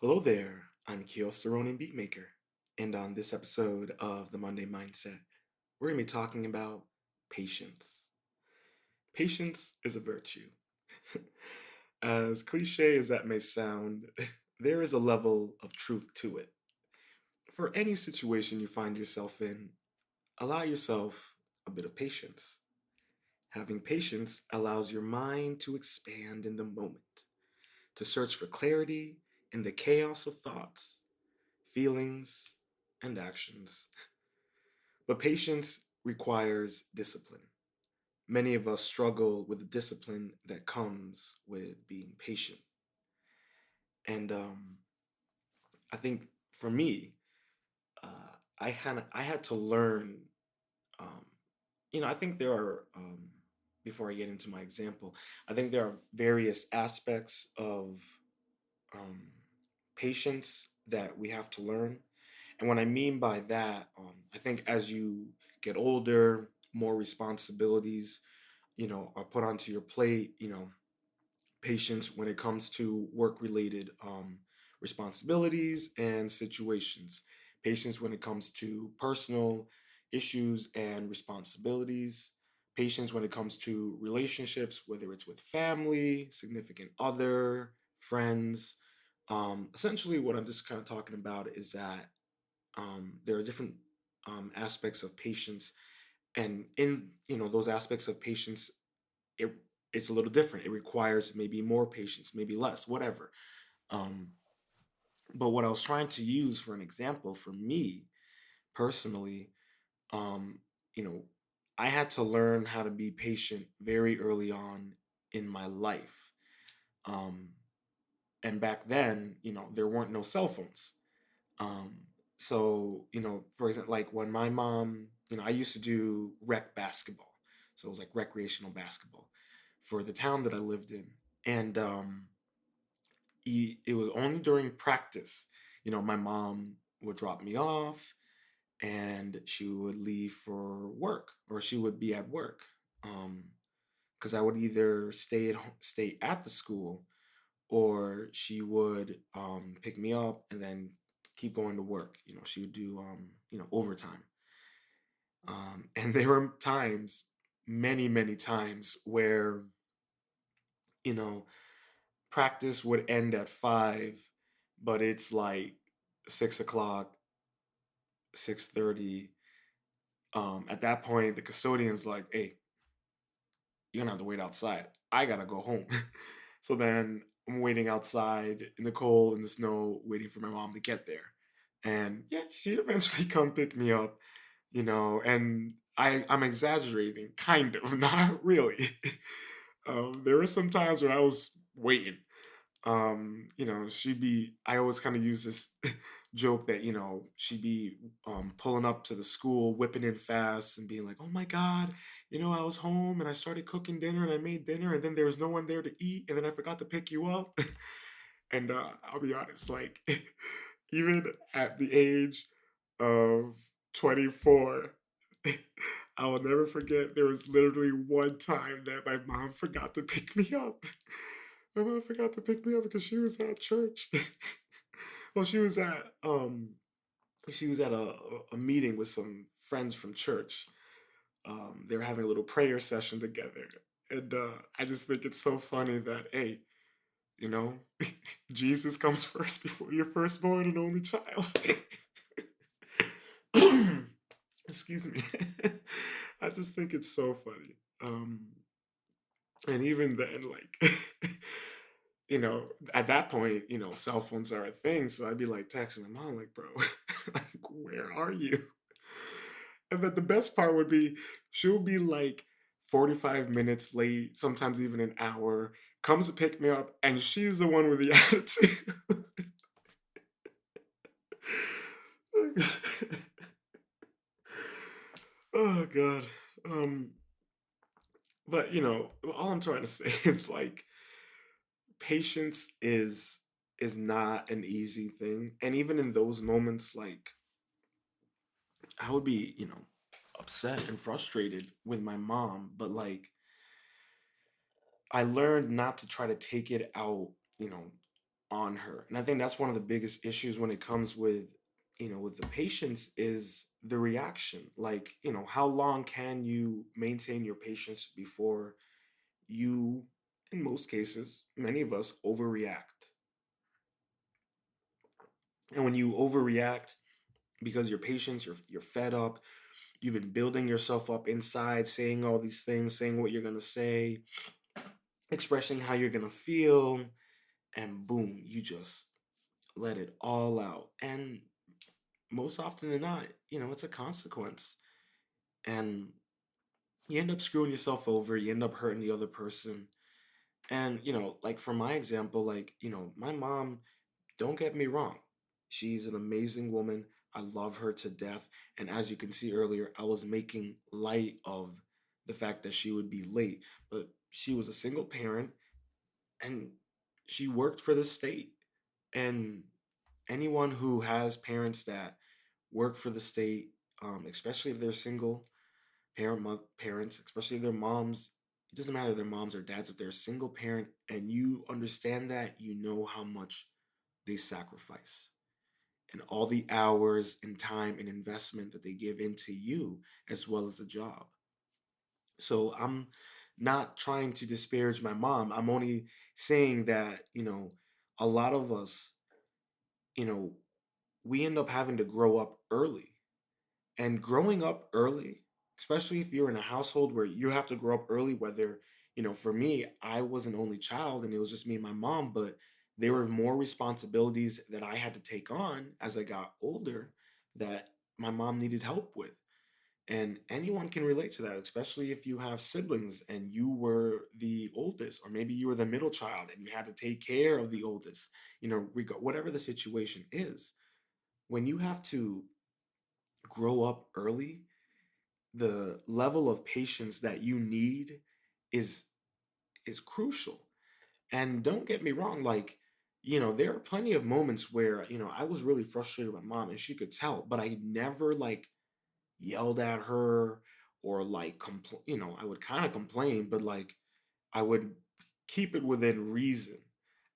Hello there, I'm Kyo Saronin Beatmaker, and on this episode of the Monday Mindset, we're going to be talking about patience. Patience is a virtue. As cliche as that may sound, there is a level of truth to it. For any situation you find yourself in, allow yourself a bit of patience. Having patience allows your mind to expand in the moment, to search for clarity in the chaos of thoughts, feelings, and actions. But patience requires discipline. Many of us struggle with the discipline that comes with being patient. And I think for me, I had to learn. Um, I think there are. Before I get into my example, I think there are various aspects of um, patience that we have to learn. And what I mean by that, I think as you get older, more responsibilities, are put onto your plate, patience when it comes to work-related responsibilities and situations, patience when it comes to personal issues and responsibilities, patience when it comes to relationships, whether it's with family, significant other, friends. Essentially, what I'm just kind of talking about is that there are different aspects of patience, and in those aspects of patience, it it's a little different. It requires maybe more patience, maybe less, whatever. Um, but what I was trying to use for an example for me personally, um, you know, I had to learn how to be patient very early on in my life. Um, and back then, there weren't no cell phones. Um, so, for example, like when my mom, I used to do rec basketball. So it was like recreational basketball for the town that I lived in. And it was only during practice, my mom would drop me off and she would leave for work or she would be at work. Because I would either stay at the school or she would pick me up and then keep going to work. She would do overtime. And there were times, many many times, where you know practice would end at 5, but it's like 6 o'clock, 6:30. At that point, the custodian's like, "Hey, you're gonna have to wait outside. I gotta go home." So then I'm waiting outside in the cold, in the snow, waiting for my mom to get there. And yeah, she'd eventually come pick me up, and I'm exaggerating, kind of, not really. There were some times where I was waiting. I always kind of use this joke that, she'd be pulling up to the school, whipping in fast and being like, "Oh my God, I was home and I started cooking dinner and I made dinner and then there was no one there to eat and then I forgot to pick you up." And I'll be honest, like, even at the age of 24, I will never forget there was literally one time that my mom forgot to pick me up. My mom forgot to pick me up because she was at church. Well, she was at a meeting with some friends from church. They were having a little prayer session together. And I just think it's so funny that, hey, you know, Jesus comes first before your firstborn and only child. Excuse me. I just think it's so funny. And even then, like, at that point, cell phones are a thing. So I'd be like texting my mom, like, "Bro, like, where are you?" And then the best part would be she'll be like 45 minutes late, sometimes even an hour, comes to pick me up, and she's the one with the attitude. Oh God. Um, but all I'm trying to say is like patience is not an easy thing. And even in those moments, like I would be, upset and frustrated with my mom, but I learned not to try to take it out, you know, on her. And I think that's one of the biggest issues when it comes with, with the patience is the reaction. Like, how long can you maintain your patience before you, in most cases, many of us overreact. And when you overreact because your patience, you're fed up, you've been building yourself up inside, saying all these things, saying what you're gonna say, expressing how you're gonna feel, and boom, you just let it all out. And most often than not, it's a consequence. And you end up screwing yourself over, you end up hurting the other person. And, like for my example, like, my mom, don't get me wrong, she's an amazing woman. I love her to death. And as you can see earlier, I was making light of the fact that she would be late. But she was a single parent and she worked for the state. And anyone who has parents that work for the state, especially if they're single parents, especially if they're moms, it doesn't matter if they're moms or dads, if they're a single parent and you understand that, you know how much they sacrifice and all the hours and time and investment that they give into you as well as the job. So I'm not trying to disparage my mom. I'm only saying that, a lot of us, you know, we end up having to grow up early. And growing up early, especially if you're in a household where you have to grow up early, whether, for me, I was an only child and it was just me and my mom, but there were more responsibilities that I had to take on as I got older that my mom needed help with. And anyone can relate to that, especially if you have siblings and you were the oldest, or maybe you were the middle child and you had to take care of the oldest, whatever the situation is. When you have to grow up early, the level of patience that you need is is crucial. And don't get me wrong, like, there are plenty of moments where, I was really frustrated with my mom and she could tell, but I never like yelled at her or like I would kind of complain, but like I would keep it within reason.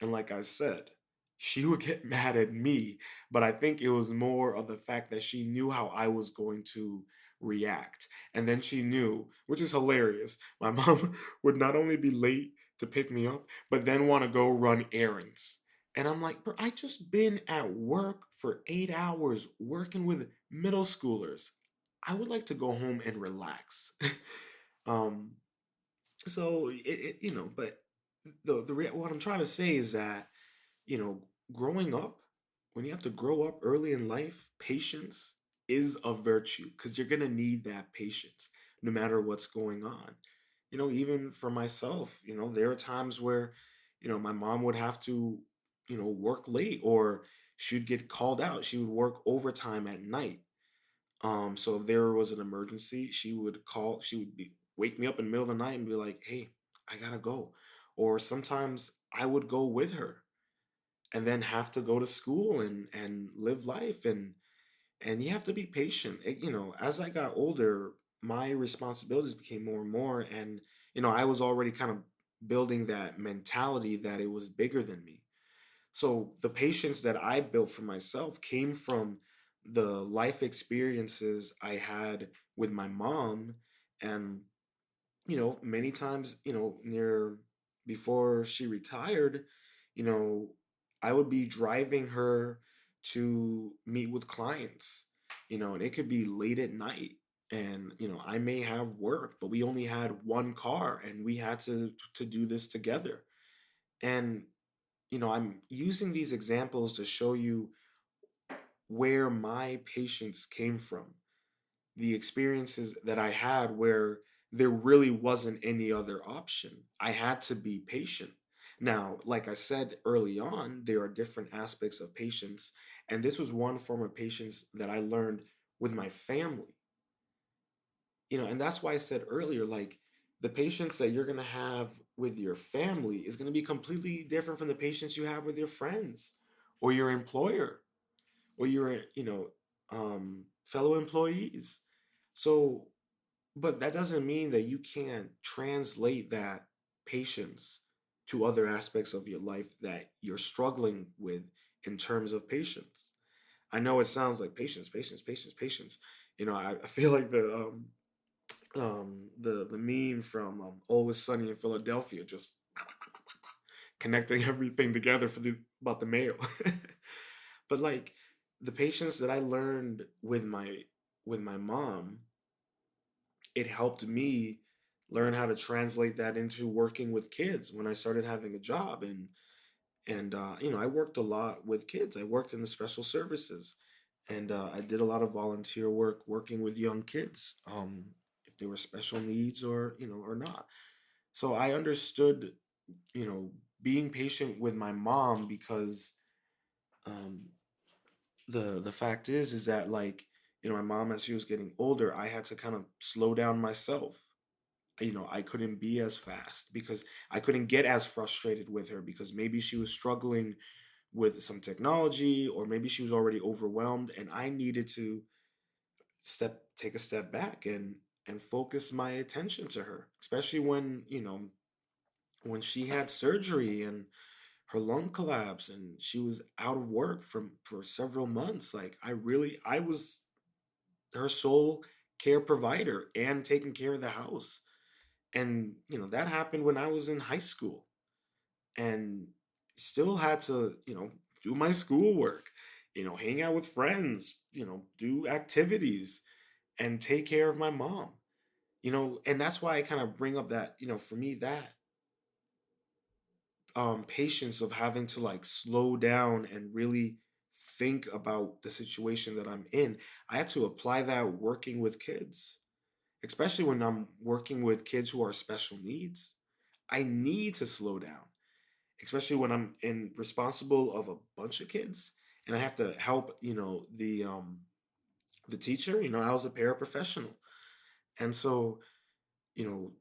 And like I said, she would get mad at me, but I think it was more of the fact that she knew how I was going to react. And then she knew, which is hilarious. My mom would not only be late to pick me up, but then want to go run errands. And I'm like, bro, I just been at work for 8 hours working with middle schoolers. I would like to go home and relax. um, so but what I'm trying to say is that you know, growing up, when you have to grow up early in life, patience is a virtue because you're gonna need that patience no matter what's going on. Even for myself, there are times where, my mom would have to, work late or she'd get called out. She would work overtime at night. So if there was an emergency, she would be wake me up in the middle of the night and be like, "Hey, I gotta go." Or sometimes I would go with her and then have to go to school and live life and you have to be patient. As I got older, my responsibilities became more and more and I was already kind of building that mentality that it was bigger than me. So the patience that I built for myself came from the life experiences I had with my mom. And, many times, near before she retired, you know, I would be driving her to meet with clients, and it could be late at night. And, I may have work, but we only had one car and we had to do this together. And I'm using these examples to show you where my patience came from, the experiences that I had where there really wasn't any other option. I had to be patient. Now, like I said early on, there are different aspects of patience, and this was one form of patience that I learned with my family. And that's why I said earlier, like, the patience that you're going to have with your family is going to be completely different from the patience you have with your friends or your employer or your, fellow employees. So, but that doesn't mean that you can't translate that patience to other aspects of your life that you're struggling with in terms of patience. I know it sounds like patience, patience, patience, patience. I feel like the meme from Always Sunny in Philadelphia, just connecting everything together for the about the mail. But like the patience that I learned with my mom, it helped me learn how to translate that into working with kids when I started having a job. And I worked a lot with kids. I worked in the special services, and I did a lot of volunteer work working with young kids, if they were special needs or or not. So I understood, you know, being patient with my mom because um, the fact is that like my mom, as she was getting older, I had to kind of slow down myself. I couldn't be as fast because I couldn't get as frustrated with her because maybe she was struggling with some technology, or maybe she was already overwhelmed, and I needed to take a step back and focus my attention to her, especially when she had surgery and her lung collapse and she was out of work for several months. Like I was her sole care provider and taking care of the house. And that happened when I was in high school, and still had to do my schoolwork, hang out with friends, do activities and take care of my mom. And that's why I kind of bring up that, for me, that patience of having to like slow down and really think about the situation that I'm in. I had to apply that working with kids, especially when I'm working with kids who are special needs. I need to slow down, especially when I'm in responsible of a bunch of kids and I have to help, the teacher. I was a paraprofessional. And so, you know,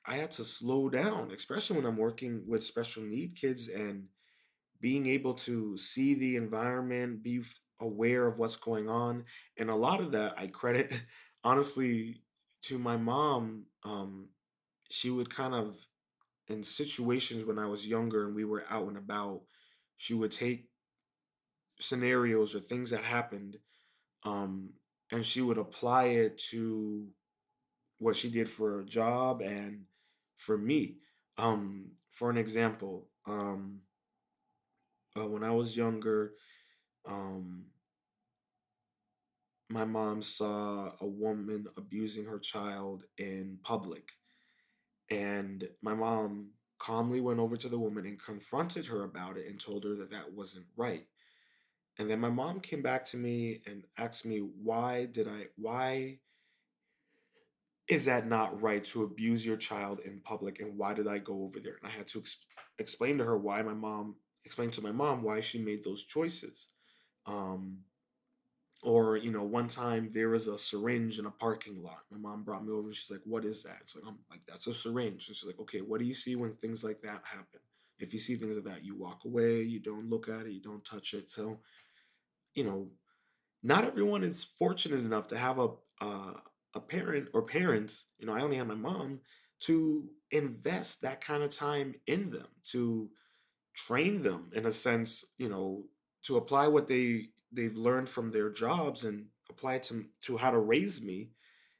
I had to slow down, especially when I'm working with special need kids, and being able to see the environment, be aware of what's going on. And a lot of that I credit honestly to my mom. She would kind of, in situations when I was younger and we were out and about, she would take scenarios or things that happened, um, and she would apply it to what she did for a job and for me. For an example, when I was younger, um, my mom saw a woman abusing her child in public, and my mom calmly went over to the woman and confronted her about it and told her that that wasn't right. And then my mom came back to me and asked me, why is that not right to abuse your child in public? And why did I go over there? And I had to explain to her explain to my mom why she made those choices. Um, or, one time there was a syringe in a parking lot. My mom brought me over and she's like, what is that? It's like, I'm like, that's a syringe. And she's like, okay, what do you see when things like that happen? If you see things like that, you walk away, you don't look at it, you don't touch it. So, you know, not everyone is fortunate enough to have a parent or parents. I only have my mom to invest that kind of time in them, to train them in a sense, to apply what they've learned from their jobs and apply it to how to raise me.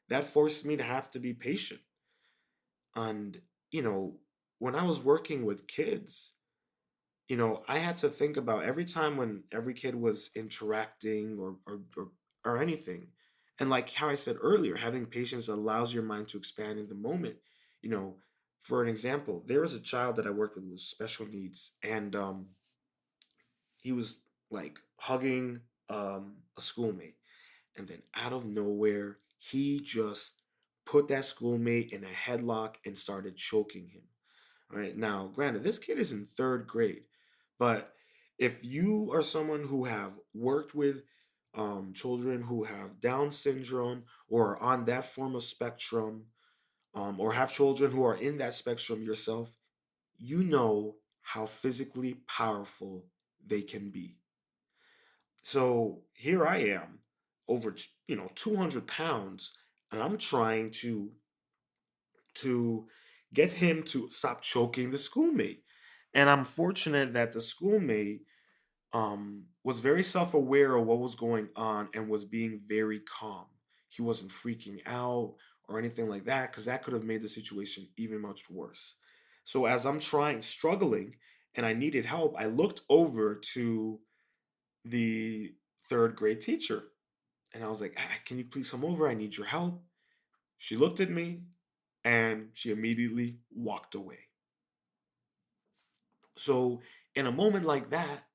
That forced me to have to be patient. And you know when I was working with kids, I had to think about every time when every kid was interacting or anything. And like how I said earlier, having patience allows your mind to expand in the moment. You know, for an example, there was a child that I worked with special needs, and he was like hugging a schoolmate, and then out of nowhere, he just put that schoolmate in a headlock and started choking him. All right. Now, granted, this kid is in third grade, but if you are someone who have worked with children who have Down syndrome or are on that form of spectrum, or have children who are in that spectrum yourself, you know how physically powerful they can be. So here I am, over 200 pounds, and I'm trying to get him to stop choking the schoolmate. And I'm fortunate that the schoolmate was very self aware of what was going on and was being very calm. He wasn't freaking out or anything like that because that could have made the situation even much worse. So as I'm struggling, and I needed help, I looked over to the third grade teacher and I was like, "Ah, can you please come over? I need your help." She looked at me and she immediately walked away. So in a moment like that,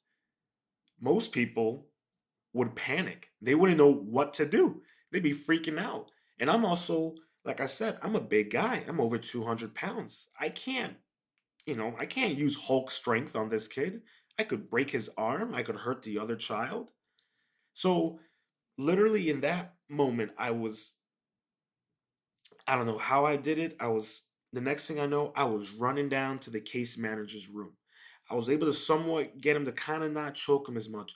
most people would panic. They wouldn't know what to do. They'd be freaking out. And I'm also, like I said, I'm a big guy. I'm over 200 pounds. I can't use Hulk strength on this kid. I could break his arm. I could hurt the other child. So, literally, in that moment, I don't know how I did it. The next thing I know, I was running down to the case manager's room. I was able to somewhat get him to kind of not choke him as much.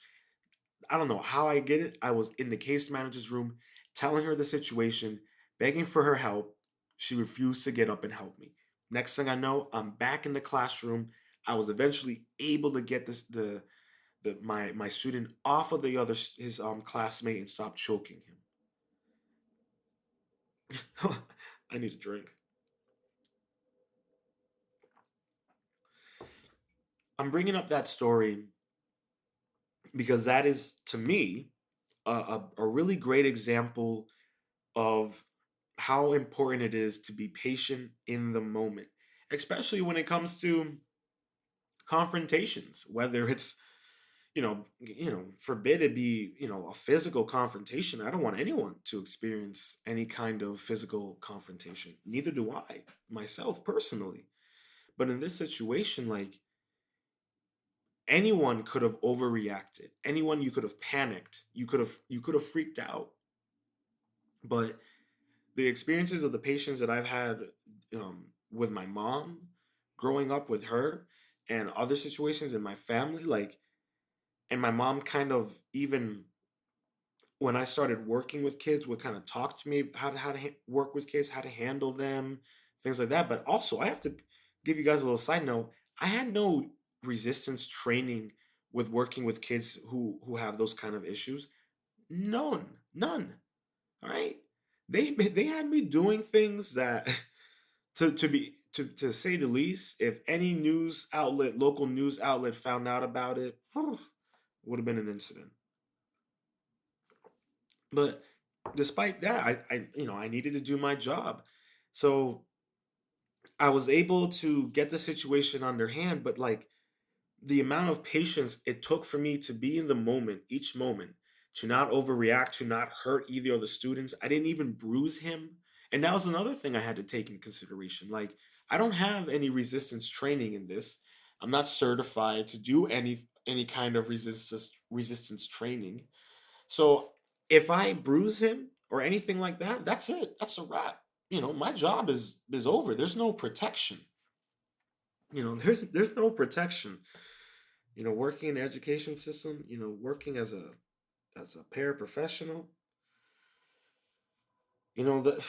I don't know how I get it. I was in the case manager's room telling her the situation, begging for her help. She refused to get up and help me. Next thing I know, I'm back in the classroom. I was eventually able to get my student off of the other his classmate and stop choking him. I need a drink. I'm bringing up that story because that is to me a really great example of how important it is to be patient in the moment, especially when it comes to confrontations, whether it's forbid it be a physical confrontation. I don't want anyone to experience any kind of physical confrontation. Neither do I myself personally. But in this situation, like, anyone could have overreacted. Anyone, you could have panicked. You could have freaked out. But the experiences of the patients that I've had with my mom, growing up with her, and other situations in my family, like, and my mom kind of, even when I started working with kids, would kind of talk to me how to work with kids, how to handle them, things like that. But also, I have to give you guys a little side note. I had no resistance training with working with kids who have those kind of issues. None. All right. They had me doing things that to say the least, if any local news outlet found out about it, would have been an incident. But despite that, I needed to do my job. So I was able to get the situation under hand, but like, the amount of patience it took for me to be in the moment, each moment, to not overreact, to not hurt either of the students. I didn't even bruise him. And that was another thing I had to take into consideration. Like, I don't have any resistance training in this. I'm not certified to do any kind of resistance training. So if I bruise him or anything like that, that's it. That's a wrap. My job is over. There's no protection. There's no protection. Working in the education system, working as a paraprofessional, the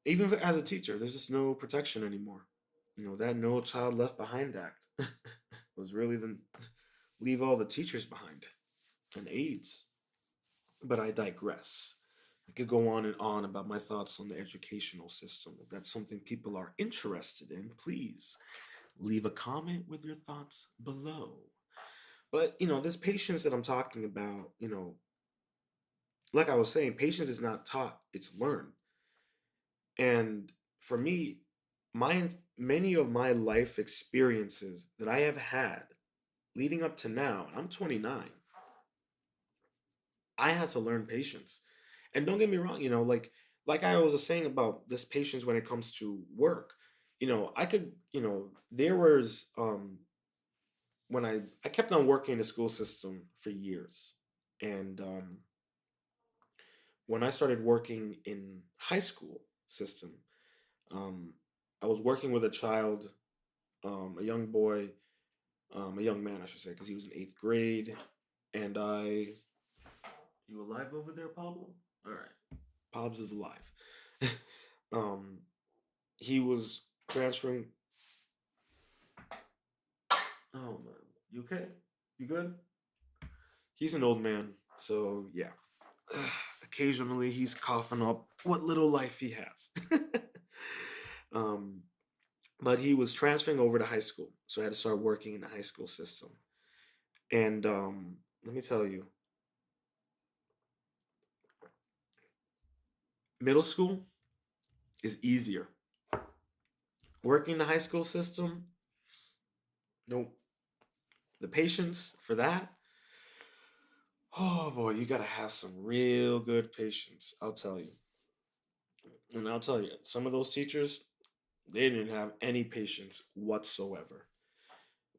even as a teacher, there's just no protection anymore. That No Child Left Behind Act was really the leave all the teachers behind and aides. But I digress. I could go on and on about my thoughts on the educational system. If that's something people are interested in, please leave a comment with your thoughts below. But this patience that I'm talking about, like I was saying, patience is not taught, it's learned. And for me, many of my life experiences that I have had leading up to now, and I'm 29, I had to learn patience. And don't get me wrong, like I was saying about this patience when it comes to work. I could, there was when I kept on working in the school system for years. And when I started working in high school system, um, I was working with a child, a young boy, a young man, I should say, because he was in eighth grade. And you alive over there, Pablo? All right, Pobs is alive. He was transferring. Oh man, you okay? You good? He's an old man, so yeah. Occasionally, he's coughing up what little life he has. um, but he was transferring over to high school, so I had to start working in the high school system. And let me tell you, middle school is easier. Working in the high school system, no, the patience for that. Oh boy, you gotta have some real good patience. I'll tell you. And I'll tell you, some of those teachers, they didn't have any patience whatsoever.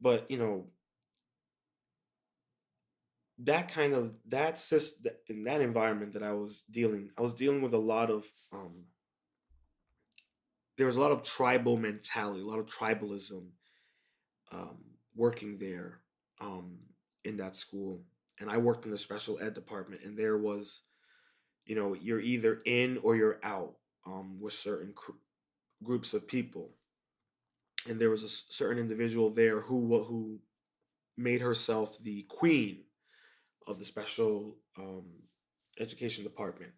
But that kind of that's just in that environment that I was dealing with a lot of there was a lot of tribal mentality, a lot of tribalism um, working there um, in that school. And I worked in the special ed department, and there was, you're either in or you're out with certain groups of people. And there was a certain individual there who made herself the queen of the special education department,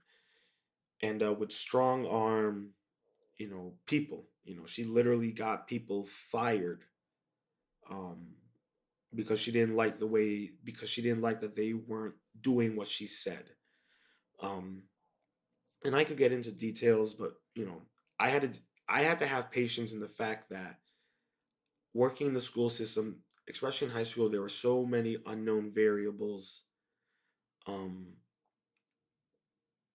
and would strong arm, people. She literally got people fired um, because she didn't like that they weren't doing what she said. Um, and I could get into details, but I had to I had to have patience in the fact that working in the school system, especially in high school, there were so many unknown variables. Um,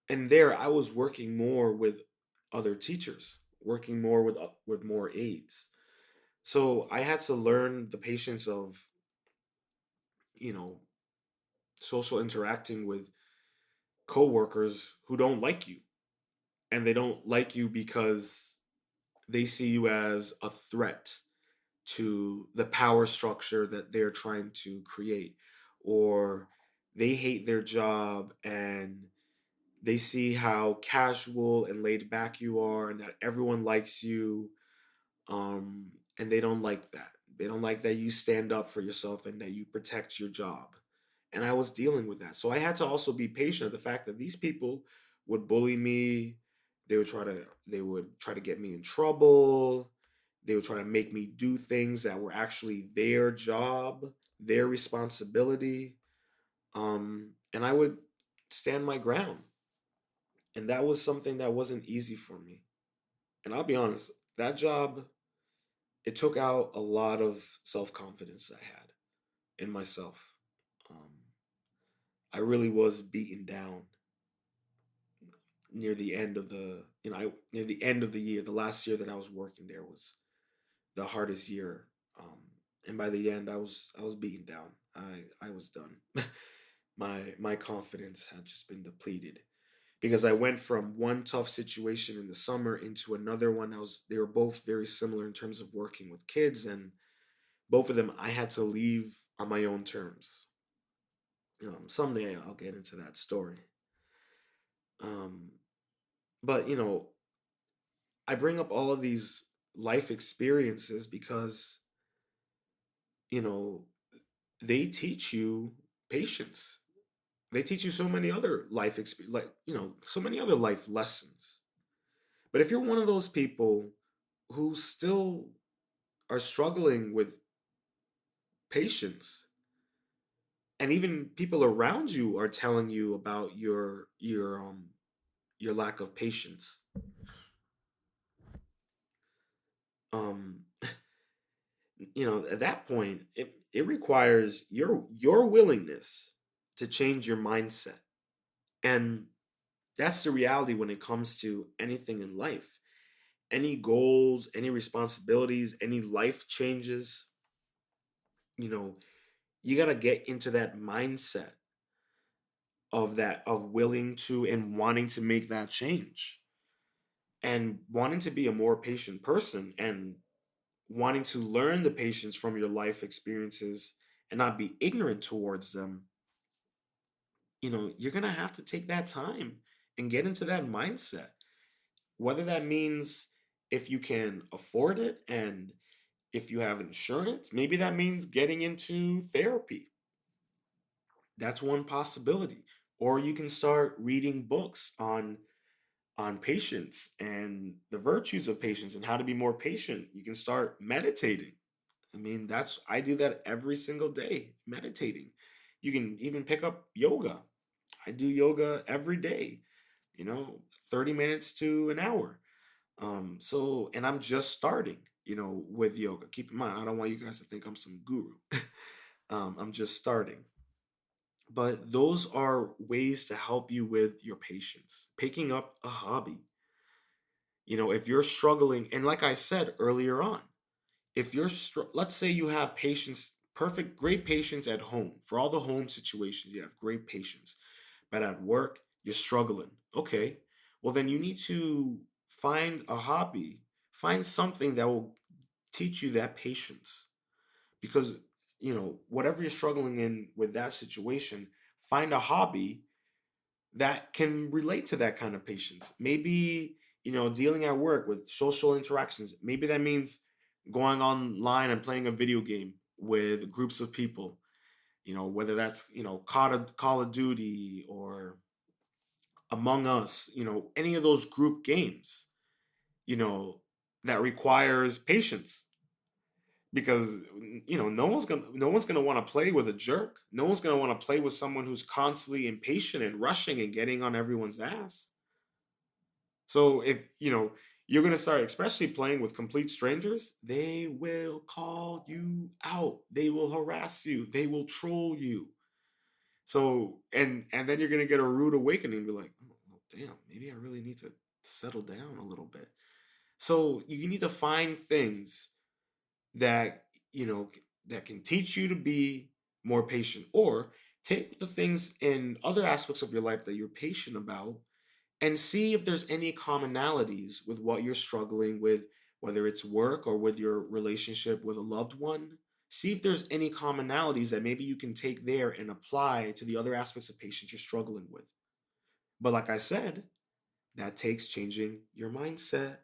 and there, I was working more with other teachers, working more with more aides. So I had to learn the patience of you know social interacting with coworkers who don't like you, and they don't like you because they see you as a threat to the power structure that they're trying to create, or they hate their job and they see how casual and laid back you are and that everyone likes you, um, and they don't like that. They don't like that you stand up for yourself and that you protect your job. And I was dealing with that, so I had to also be patient of the fact that these people would bully me. They would try to get me in trouble. They would try to make me do things that were actually their job, their responsibility. And I would stand my ground, and that was something that wasn't easy for me. And I'll be honest, that job, it took out a lot of self-confidence I had in myself. um, I really was beaten down near the end of the near the end of the year. The last year that I was working there was the hardest year. And by the end, I was beaten down. I was done. My confidence had just been depleted because I went from one tough situation in the summer into another one. They were both very similar in terms of working with kids, and both of them I had to leave on my own terms. Someday I'll get into that story. Um, but I bring up all of these life experiences because you know they teach you patience. They teach you so many other so many other life lessons. But if you're one of those people who still are struggling with patience, and even people around you are telling you about your lack of patience, um at that point it requires your willingness to change your mindset. And that's the reality when it comes to anything in life. Any goals, any responsibilities, any life changes, you know, you got to get into that mindset of willing to and wanting to make that change, and wanting to be a more patient person, and wanting to learn the patience from your life experiences and not be ignorant towards them. You're going to have to take that time and get into that mindset. Whether that means, if you can afford it and If you have insurance, maybe that means getting into therapy. That's one possibility. Or you can start reading books on patience and the virtues of patience and how to be more patient. You can start meditating. I mean, that's I do that every single day, meditating. You can even pick up yoga. I do yoga every day, you know, 30 minutes to an hour. So and I'm just starting, with yoga. Keep in mind, I don't want you guys to think I'm some guru. I'm just starting. But those are ways to help you with your patience. Picking up a hobby. If you're struggling, and like I said earlier on, if let's say you have patience, perfect, great patience at home for all the home situations, you have great patience, but at work, you're struggling. Okay, well, then you need to find a hobby, find something that will teach you that patience. Because, whatever you're struggling in with that situation, find a hobby that can relate to that kind of patience. Maybe, dealing at work with social interactions. Maybe that means going online and playing a video game with groups of people, whether that's, Call of Duty or Among Us, any of those group games, you know, that requires patience because no one's gonna want to play with a jerk. No one's gonna want to play with someone who's constantly impatient and rushing and getting on everyone's ass. So if you're gonna start, especially playing with complete strangers, they will call you out. They will harass you. They will troll you. So and then you're gonna get a rude awakening. And be like, oh, well, damn, maybe I really need to settle down a little bit. So you need to find things that you know that can teach you to be more patient, or take the things in other aspects of your life that you're patient about and see if there's any commonalities with what you're struggling with, whether it's work or with your relationship with a loved one. See if there's any commonalities that maybe you can take there and apply to the other aspects of patience you're struggling with. But like I said, that takes changing your mindset.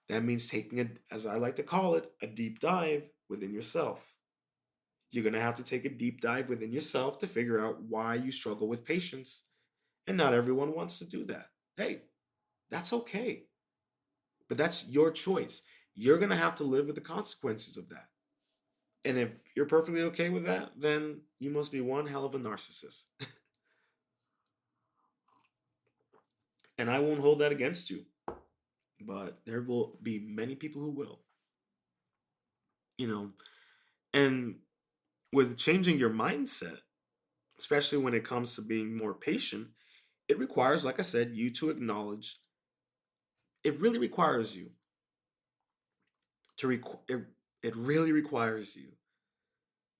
That means taking a, as I like to call it, a deep dive within yourself. You're going to have to take a deep dive within yourself to figure out why you struggle with patience. And not everyone wants to do that. Hey, that's okay. But that's your choice. You're going to have to live with the consequences of that. And if you're perfectly okay with that, then you must be one hell of a narcissist. And I won't hold that against you. But there will be many people who will. You know, and with changing your mindset, especially when it comes to being more patient, it requires, like I said, you to acknowledge. It really requires you it really requires you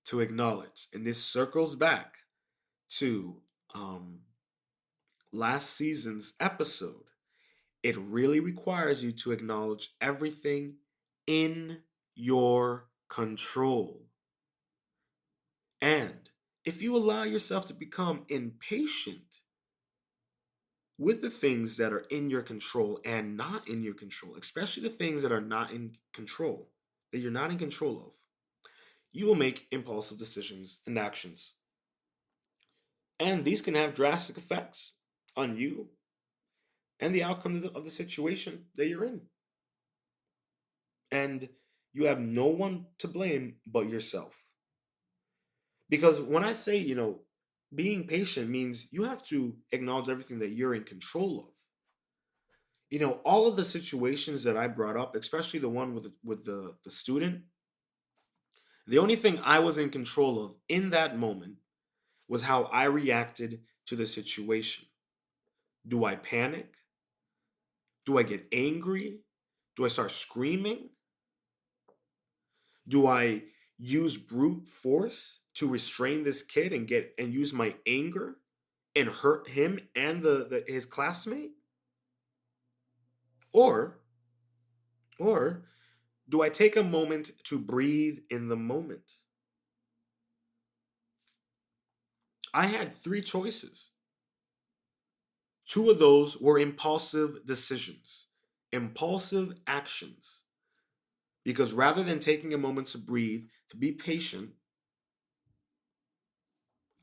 to acknowledge, and this circles back to um, last season's episode. It really requires you to acknowledge everything in your control. And if you allow yourself to become impatient with the things that are in your control and not in your control, especially the things that are not in control, that you're not in control of, you will make impulsive decisions and actions. And these can have drastic effects on you and the outcome of the situation that you're in. And you have no one to blame but yourself. Because when I say, being patient means you have to acknowledge everything that you're in control of. All of the situations that I brought up, especially the one with the student, the only thing I was in control of in that moment was how I reacted to the situation. Do I panic? Do I get angry? Do I start screaming? Do I use brute force to restrain this kid and use my anger and hurt him and the his classmate? Or or do I take a moment to breathe in the moment? I had three choices. Two of those were impulsive decisions, impulsive actions, because rather than taking a moment to breathe, to be patient,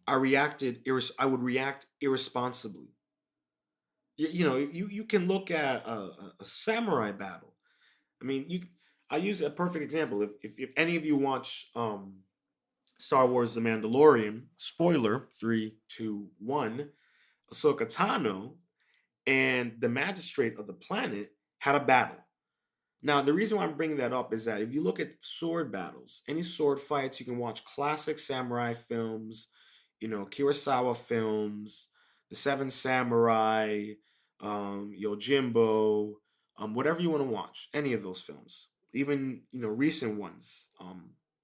I would react irresponsibly. You can look at a samurai battle. I mean, I use a perfect example. If any of you watch Star Wars: The Mandalorian, spoiler 3, 2, 1, Ahsoka Tano and the magistrate of the planet had a battle. Now, the reason why I'm bringing that up is that if you look at sword battles, any sword fights, you can watch classic samurai films, Kurosawa films, The Seven Samurai, Yojimbo, whatever you want to watch, any of those films, even recent ones,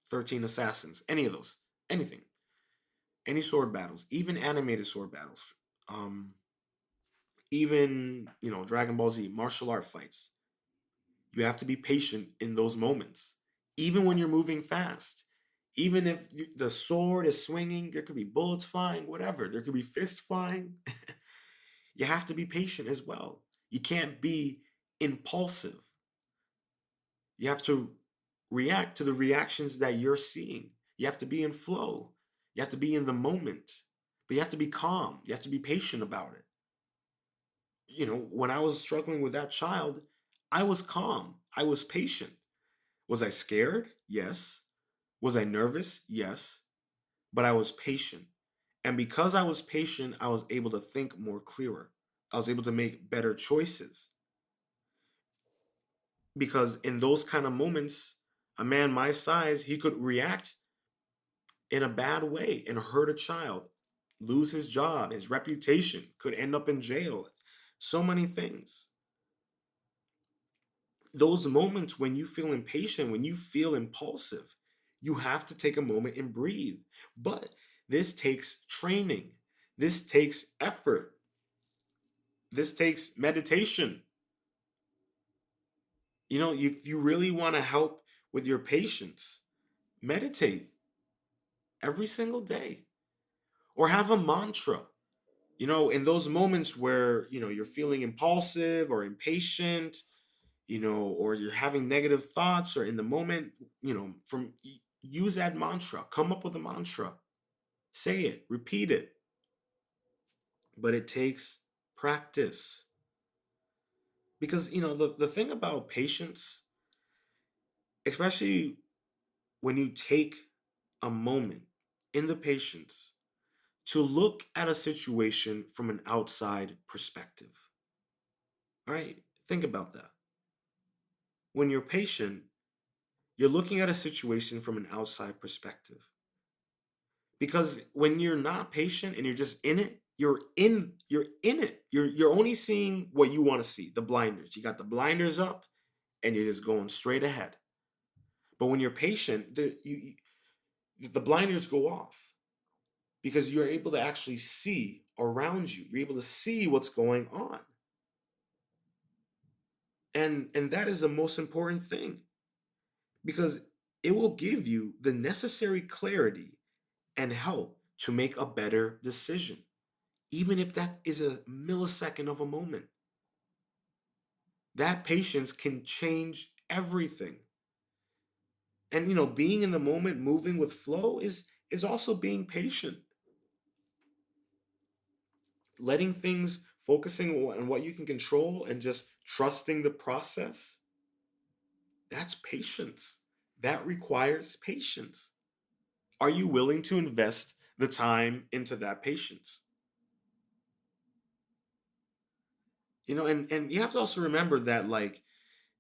13 Assassins, any of those, anything, any sword battles, even animated sword battles, um, even Dragon Ball Z martial art fights. You have to be patient in those moments, even when you're moving fast. Even if the sword is swinging, there could be bullets flying, whatever. There could be fists flying. You have to be patient as well. You can't be impulsive. You have to react to the reactions that you're seeing. You have to be in flow. You have to be in the moment. But you have to be calm. You have to be patient about it. When I was struggling with that child, I was calm. I was patient. Was I scared? Yes. Was I nervous? Yes. But I was patient. And because I was patient, I was able to think more clearer. I was able to make better choices. Because in those kind of moments, a man my size, he could react in a bad way and hurt a child, lose his job, his reputation, could end up in jail. So many things. Those moments when you feel impatient, when you feel impulsive, you have to take a moment and breathe. But this takes training. This takes effort. This takes meditation. If you really want to help with your patience, meditate every single day or have a mantra. In those moments where, you're feeling impulsive or impatient, or you're having negative thoughts or in the moment, from use that mantra, come up with a mantra, say it, repeat it. But it takes practice because, the thing about patience, especially when you take a moment in the patience to look at a situation from an outside perspective. All right, think about that. When you're patient, you're looking at a situation from an outside perspective. Because when you're not patient and you're just in it, you're in it. You're only seeing what you want to see, the blinders. You got the blinders up and you're just going straight ahead. But when you're patient, the blinders go off because you're able to actually see around you. You're able to see what's going on. And that is the most important thing because it will give you the necessary clarity and help to make a better decision, even if that is a millisecond of a moment. That patience can change everything. And being in the moment, moving with flow is also being patient. Letting things, focusing on what you can control and just trusting the process, that's patience. That requires patience. Are you willing to invest the time into that patience? And you have to also remember that, like,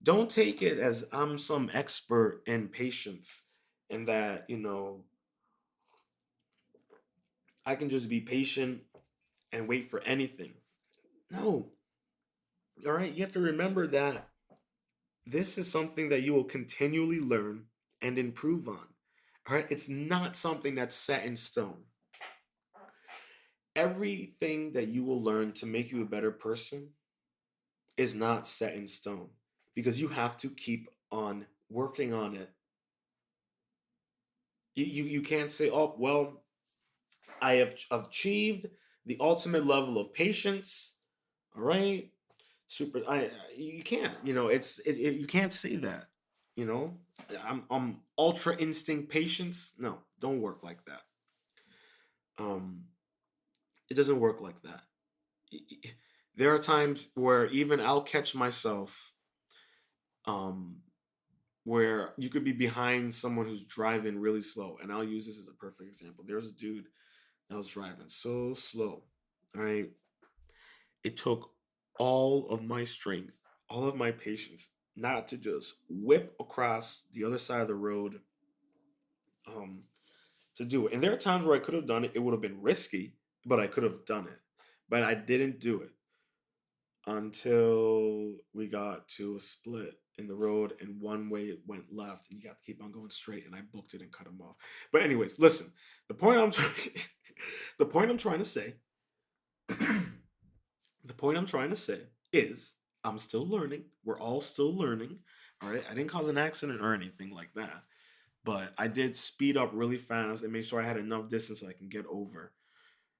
don't take it as I'm some expert in patience and that, I can just be patient and wait for anything. No. All right. You have to remember that this is something that you will continually learn and improve on. All right. It's not something that's set in stone. Everything that you will learn to make you a better person is not set in stone because you have to keep on working on it. You can't say, oh, well, I have achieved the ultimate level of patience. All right. Super. You can't, you can't say that. You know, I'm ultra instinct patience. No, don't work like that. Um, it doesn't work like that. There are times where even I'll catch myself, um, where you could be behind someone who's driving really slow, and I'll use this as a perfect example. There's a dude that was driving so slow. All right, it took all of my strength, all of my patience, not to just whip across the other side of the road, um, to do it. And there are times where I could have done it. It would have been risky, but I could have done it. But I didn't do it until we got to a split in the road, and one way it went left, and you got to keep on going straight. And I booked it and cut him off. But anyways, listen. The point I'm trying, the point I'm trying to say, the point I'm trying to say is I'm still learning. We're all still learning. All right. I didn't cause an accident or anything like that, but I did speed up really fast and make sure I had enough distance so I can get over.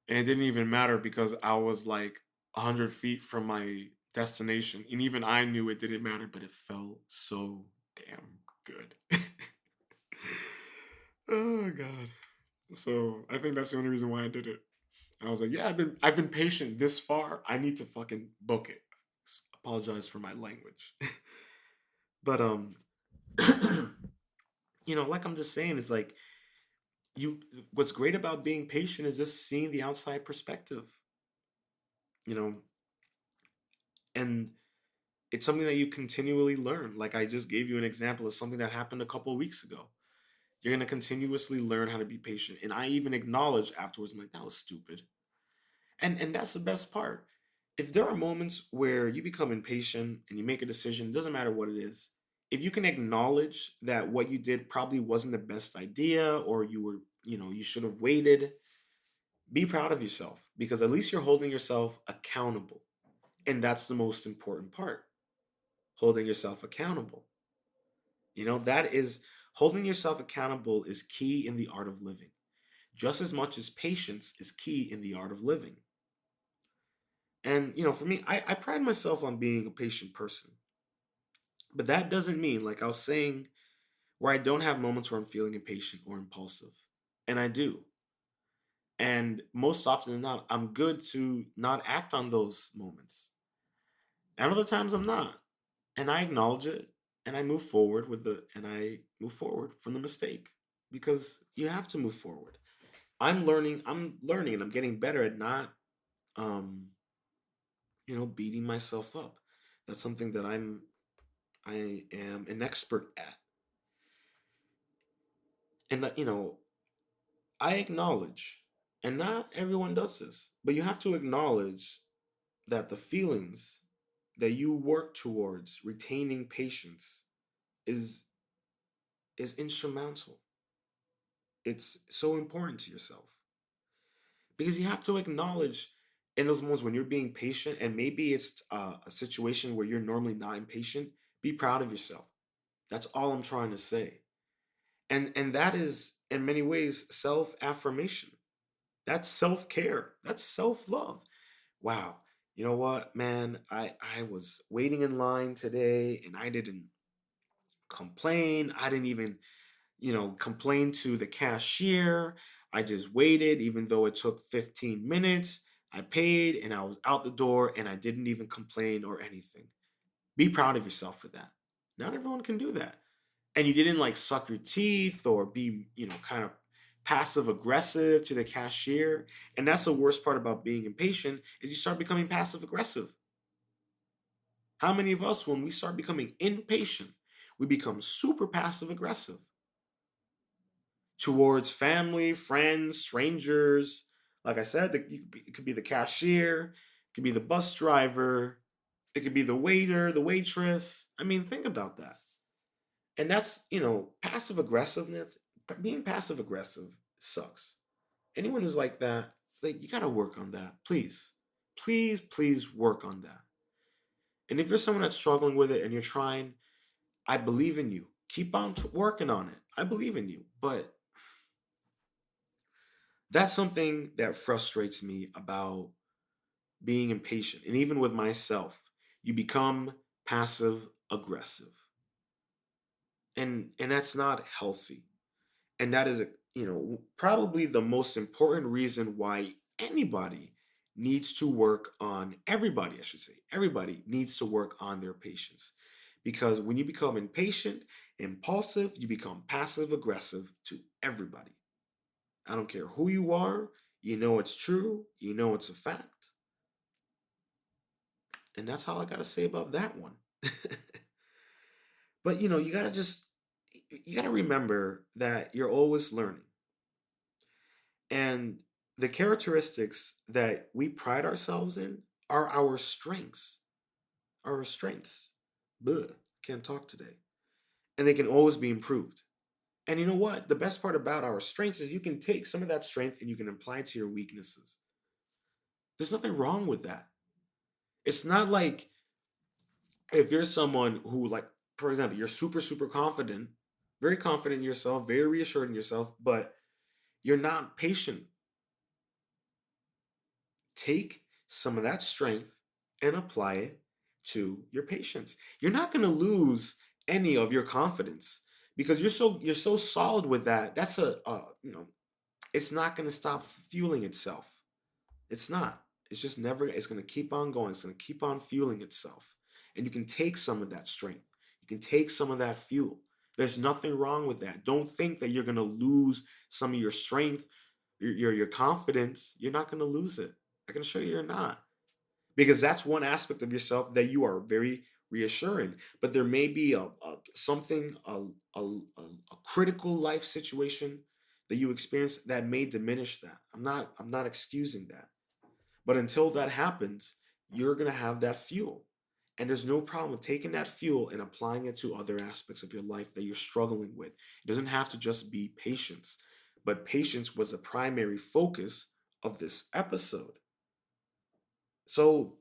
And it didn't even matter because I was like 100 feet from my destination, and even I knew it didn't matter, but it felt so damn good. Oh god. So I think that's the only reason why I did it. I was like, yeah, I've been patient this far. I need to fucking book it. Apologize for my language. But like I'm just saying, is like you what's great about being patient is just seeing the outside perspective, you know, and it's something that you continually learn. Like I just gave you an example of something that happened a couple of weeks ago. You're gonna continuously learn how to be patient. And I even acknowledge afterwards, I'm like, that was stupid. And that's the best part. If there are moments where you become impatient and you make a decision, it doesn't matter what it is. If you can acknowledge that what you did probably wasn't the best idea, or you should have waited, be proud of yourself because at least you're holding yourself accountable. And that's the most important part, holding yourself accountable. That is holding yourself accountable is key in the art of living, just as much as patience is key in the art of living. And, for me, I pride myself on being a patient person. But that doesn't mean, like I was saying, where I don't have moments where I'm feeling impatient or impulsive. And I do. And most often than not, I'm good to not act on those moments. And other times I'm not. And I acknowledge it and I move forward from the mistake because you have to move forward. I'm learning and I'm getting better at not um beating myself up. That's something that I am an expert at. And that, I acknowledge, and not everyone does this, but you have to acknowledge that the feelings that you work towards retaining patience is is instrumental. It's so important to yourself because you have to acknowledge in those moments when you're being patient, and maybe it's a situation where you're normally not impatient. Be proud of yourself. That's all I'm trying to say. And that is in many ways self affirmation. That's self care. That's self love. Wow. You know what, man? I was waiting in line today, and I didn't complain. I didn't even complain to the cashier. I just waited, even though it took 15 minutes. I paid and I was out the door, and I didn't even complain or anything. Be proud of yourself for that. Not everyone can do that. And you didn't like suck your teeth or be, kind of passive aggressive to the cashier. And that's the worst part about being impatient is you start becoming passive aggressive. How many of us, when we start becoming impatient, we become super passive aggressive towards family, friends, strangers? Like I said, it could be the cashier, it could be the bus driver, it could be the waiter, the waitress. I mean, think about that. And that's, passive aggressiveness. Being passive aggressive sucks. Anyone who's like that, like, you got to work on that. Please, please, please work on that. And if you're someone that's struggling with it and you're trying, I believe in you. Keep on working on it. I believe in you. But that's something that frustrates me about being impatient. And even with myself, you become passive aggressive. And that's not healthy. And that is a, probably the most important reason why anybody needs to work on everybody, I should say, everybody needs to work on their patience. Because when you become impatient, impulsive, you become passive aggressive to everybody. I don't care who you are, you know it's true, you know it's a fact. And that's all I got to say about that one. But you got to remember that you're always learning. And the characteristics that we pride ourselves in are our strengths. Our strengths. Bleh, can't talk today. And they can always be improved. And you know what? The best part about our strengths is you can take some of that strength and you can apply it to your weaknesses. There's nothing wrong with that. It's not like if you're someone who, like, for example, you're super, super confident, very confident in yourself, very reassured in yourself, but you're not patient. Take some of that strength and apply it to your patience. You're not going to lose any of your confidence because you're so solid with that. That's it's not going to stop fueling itself. It's not. It's just never. It's going to keep on going. It's going to keep on fueling itself. And you can take some of that strength. You can take some of that fuel. There's nothing wrong with that. Don't think that you're going to lose some of your strength, your confidence. You're not going to lose it. I can show you you're not, because that's one aspect of yourself that you are very reassuring. But there may be a something a critical life situation that you experience that may diminish that. I'm not excusing that, but until that happens, you're going to have that fuel. And there's no problem with taking that fuel and applying it to other aspects of your life that you're struggling with. It doesn't have to just be patience, but patience was the primary focus of this episode. So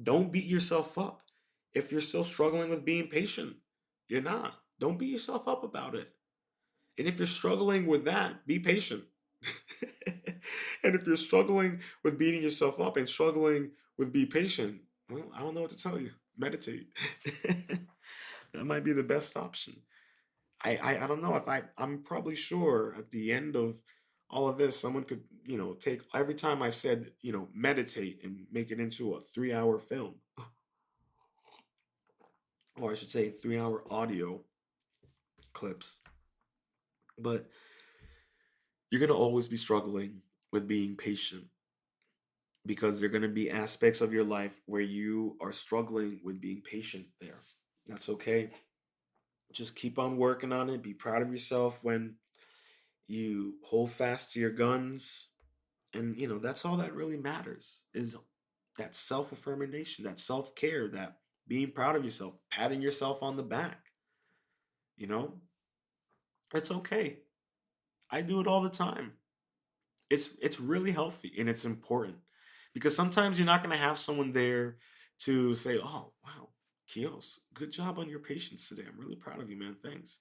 don't beat yourself up. If you're still struggling with being patient, you're not. Don't beat yourself up about it. And if you're struggling with that, be patient. And if you're struggling with beating yourself up and struggling with be patient, well, I don't know what to tell you. Meditate. That might be the best option. I don't know if I'm probably sure at the end of all of this, someone could, take every time I said, meditate and make it into a 3 hour film, or I should say 3 hour audio clips. But you're going to always be struggling with being patient because there are going to be aspects of your life where you are struggling with being patient there. That's okay. Just keep on working on it. Be proud of yourself when you hold fast to your guns. And, that's all that really matters is that self affirmation, that self care, that being proud of yourself, patting yourself on the back. You know, it's okay. I do it all the time. It's really healthy and it's important because sometimes you're not going to have someone there to say, "Oh, wow, Kios, good job on your patience today. I'm really proud of you, man. Thanks."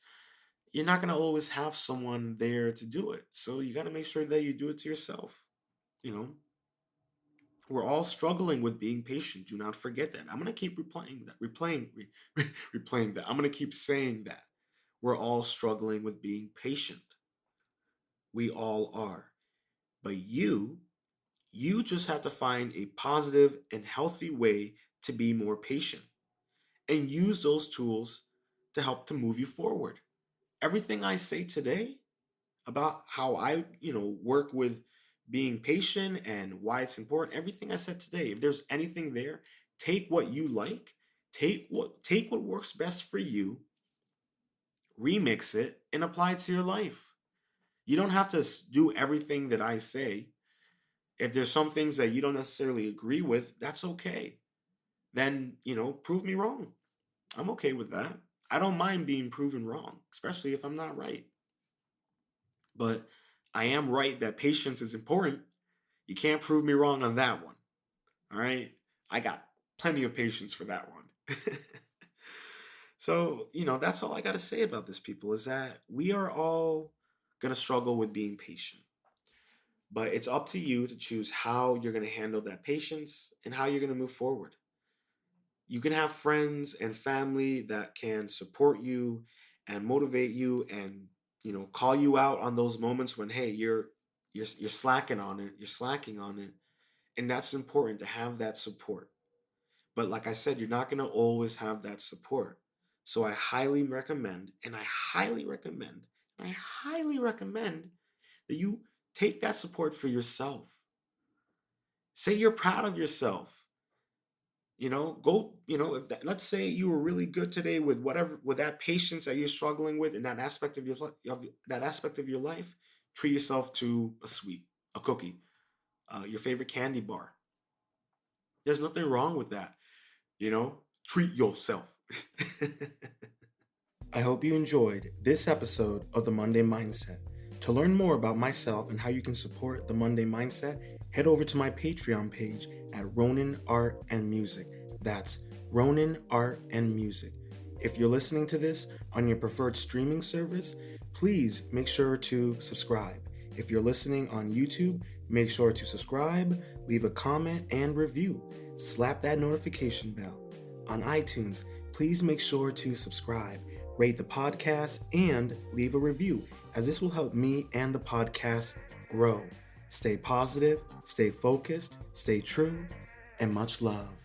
You're not going to always have someone there to do it. So you got to make sure that you do it to yourself. You know, we're all struggling with being patient. Do not forget that. I'm going to keep replaying that. I'm going to keep saying that. We're all struggling with being patient. We all are. But you just have to find a positive and healthy way to be more patient and use those tools to help to move you forward. Everything I say today about how I, work with being patient and why it's important, everything I said today, if there's anything there, take what you like, take what works best for you, remix it and apply it to your life. You don't have to do everything that I say. If there's some things that you don't necessarily agree with, that's okay. Then, prove me wrong. I'm okay with that. I don't mind being proven wrong, especially if I'm not right. But I am right that patience is important. You can't prove me wrong on that one. All right? I got plenty of patience for that one. So, that's all I got to say about this, people, is that we are all going to struggle with being patient. But it's up to you to choose how you're going to handle that patience and how you're going to move forward. You can have friends and family that can support you and motivate you and, call you out on those moments when, hey, you're slacking on it, you're slacking on it. And that's important to have that support. But like I said, you're not going to always have that support. So I highly recommend, and I highly recommend, and I highly recommend that you take that support for yourself. Say you're proud of yourself. Go, if that, let's say you were really good today with that patience that you're struggling with in that aspect of your life, treat yourself to a sweet, a cookie, your favorite candy bar. There's nothing wrong with that. Treat yourself. I hope you enjoyed this episode of the Monday Mindset. To learn more about myself and how you can support the Monday Mindset, head over to my Patreon page at Ronin Art and Music. That's Ronin Art and Music. If you're listening to this on your preferred streaming service, please make sure to subscribe. If you're listening on YouTube, make sure to subscribe, leave a comment, and review. Slap that notification bell. On iTunes, please make sure to subscribe, rate the podcast, and leave a review, as this will help me and the podcast grow. Stay positive, stay focused, stay true, and much love.